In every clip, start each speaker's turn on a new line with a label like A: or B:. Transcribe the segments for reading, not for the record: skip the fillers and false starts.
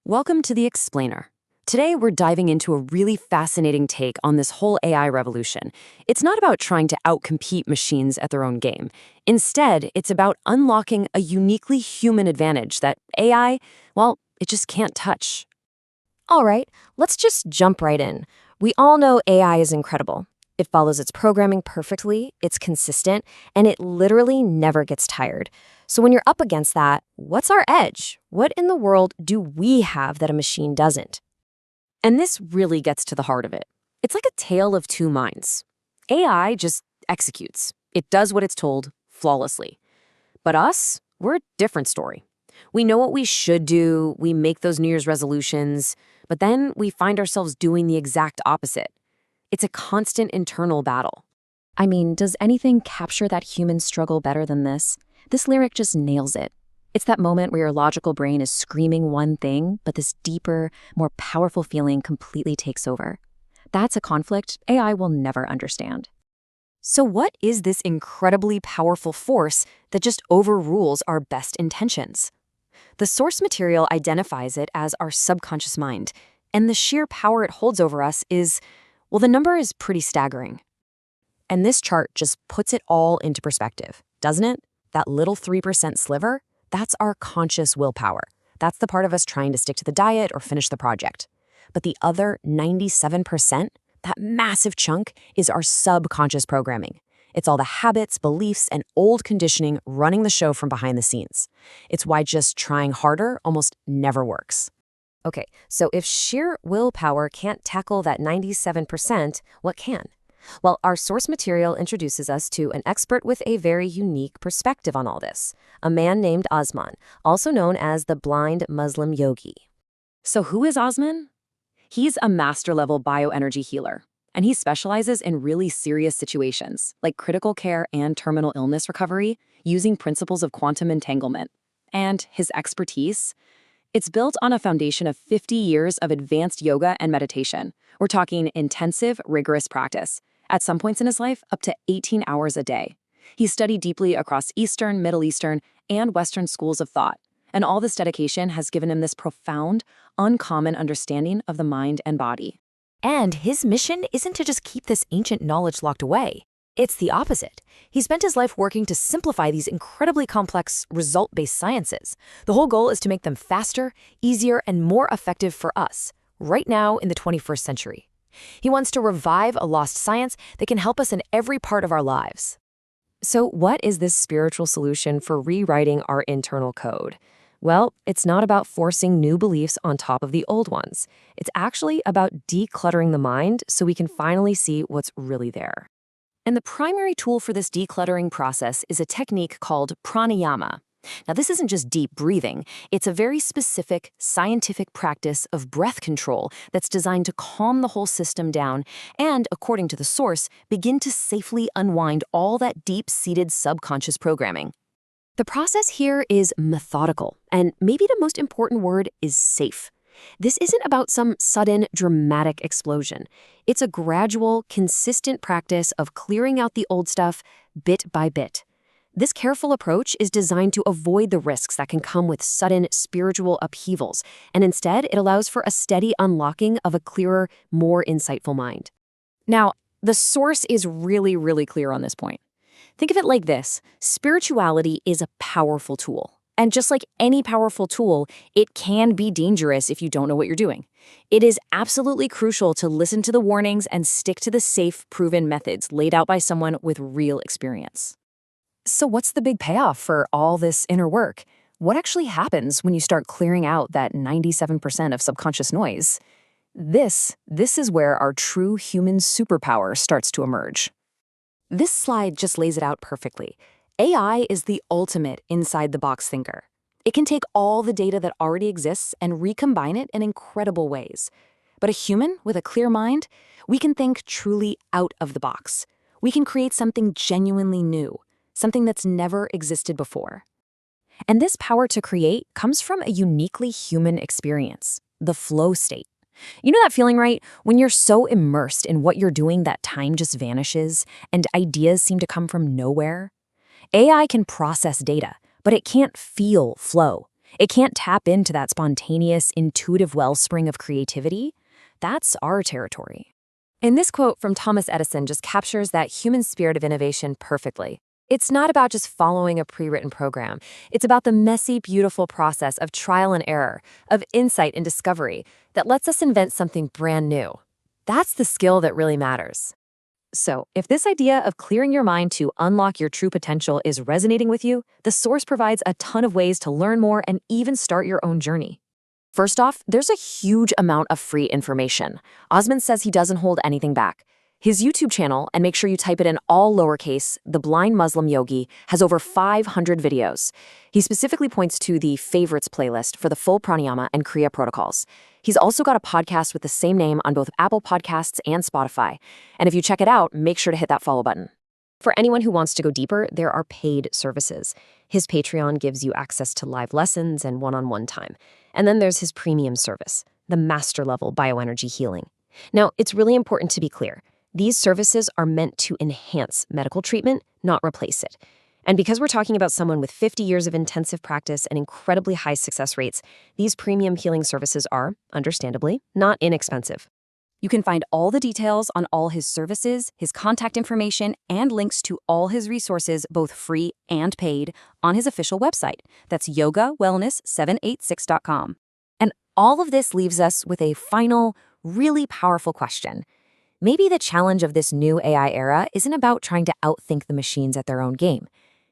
A: Welcome to The Explainer. Today, we're diving into a really fascinating take on this whole AI revolution. It's not about trying to outcompete machines at their own game. Instead, it's about unlocking a uniquely human advantage that AI, well, it just can't touch.
B: All right, let's just jump right in. We all know AI is incredible. It follows its programming perfectly, it's consistent, and it literally never gets tired. So when you're up against that, what's our edge? What in the world do we have that a machine doesn't?
A: And this really gets to the heart of it. It's like a tale of two minds. AI just executes. It does what it's told flawlessly. But us, we're a different story. We know what we should do, we make those New Year's resolutions, but then we find ourselves doing the exact opposite. It's a constant internal battle.
B: I mean, does anything capture that human struggle better than this? This lyric just nails it. It's that moment where your logical brain is screaming one thing, but this deeper, more powerful feeling completely takes over. That's a conflict AI will never understand.
A: So what is this incredibly powerful force that just overrules our best intentions? The source material identifies it as our subconscious mind, and the sheer power it holds over us is, well, the number is pretty staggering. And this chart just puts it all into perspective, doesn't it? That little 3% sliver, that's our conscious willpower. That's the part of us trying to stick to the diet or finish the project. But the other 97%, that massive chunk, is our subconscious programming. It's all the habits, beliefs, and old conditioning running the show from behind the scenes. It's why just trying harder almost never works.
B: Okay, so if sheer willpower can't tackle that 97%, what can? Well, our source material introduces us to an expert with a very unique perspective on all this, a man named Osman, also known as the blind Muslim yogi.
A: So who is Osman? He's a master-level bioenergy healer, and he specializes in really serious situations, like critical care and terminal illness recovery, using principles of quantum entanglement. And his expertise? It's built on a foundation of 50 years of advanced yoga and meditation. We're talking intensive, rigorous practice. At some points in his life, up to 18 hours a day. He studied deeply across Eastern, Middle Eastern, and Western schools of thought. And all this dedication has given him this profound, uncommon understanding of the mind and body.
B: And his mission isn't to just keep this ancient knowledge locked away. It's the opposite. He spent his life working to simplify these incredibly complex, result-based sciences. The whole goal is to make them faster, easier, and more effective for us, right now in the 21st century. He wants to revive a lost science that can help us in every part of our lives. So what is this spiritual solution for rewriting our internal code? Well, it's not about forcing new beliefs on top of the old ones. It's actually about decluttering the mind so we can finally see what's really there.
A: And the primary tool for this decluttering process is a technique called pranayama. Now, this isn't just deep breathing. It's a very specific, scientific practice of breath control that's designed to calm the whole system down and, according to the source, begin to safely unwind all that deep-seated subconscious programming.
B: The process here is methodical, and maybe the most important word is safe. This isn't about some sudden, dramatic explosion. It's a gradual, consistent practice of clearing out the old stuff bit by bit. This careful approach is designed to avoid the risks that can come with sudden spiritual upheavals, and instead it allows for a steady unlocking of a clearer, more insightful mind.
A: Now, the source is really clear on this point. Think of it like this. Spirituality is a powerful tool. And just like any powerful tool, it can be dangerous if you don't know what you're doing. It is absolutely crucial to listen to the warnings and stick to the safe, proven methods laid out by someone with real experience. So what's the big payoff for all this inner work? What actually happens when you start clearing out that 97% of subconscious noise? This is where our true human superpower starts to emerge. This slide just lays it out perfectly. AI is the ultimate inside-the-box thinker. It can take all the data that already exists and recombine it in incredible ways. But a human with a clear mind, we can think truly out of the box. We can create something genuinely new, something that's never existed before. And this power to create comes from a uniquely human experience, the flow state. You know that feeling, right? When you're so immersed in what you're doing that time just vanishes and ideas seem to come from nowhere? AI can process data, but it can't feel flow. It can't tap into that spontaneous, intuitive wellspring of creativity. That's our territory.
B: And this quote from Thomas Edison just captures that human spirit of innovation perfectly. It's not about just following a pre-written program. It's about the messy, beautiful process of trial and error, of insight and discovery that lets us invent something brand new. That's the skill that really matters. So, if this idea of clearing your mind to unlock your true potential is resonating with you, the source provides a ton of ways to learn more and even start your own journey. First off, there's a huge amount of free information. Osman says he doesn't hold anything back. His YouTube channel, and make sure you type it in all lowercase, The Blind Muslim Yogi, has over 500 videos. He specifically points to the favorites playlist for the full pranayama and kriya protocols. He's also got a podcast with the same name on both Apple Podcasts and Spotify. And if you check it out, make sure to hit that follow button. For anyone who wants to go deeper, there are paid services. His Patreon gives you access to live lessons and one-on-one time. And then there's his premium service, the master level bioenergy healing. Now, it's really important to be clear. These services are meant to enhance medical treatment, not replace it. And because we're talking about someone with 50 years of intensive practice and incredibly high success rates, these premium healing services are, understandably, not inexpensive. You can find all the details on all his services, his contact information, and links to all his resources, both free and paid, on his official website. That's yogawellness786.com. And all of this leaves us with a final, really powerful question. Maybe the challenge of this new AI era isn't about trying to outthink the machines at their own game.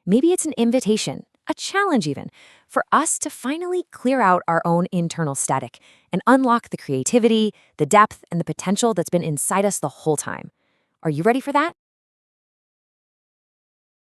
B: Maybe it's an invitation, a challenge even, for us to finally clear out our own internal static and unlock the creativity, the depth, and the potential that's been inside us the whole time. Are you ready for that?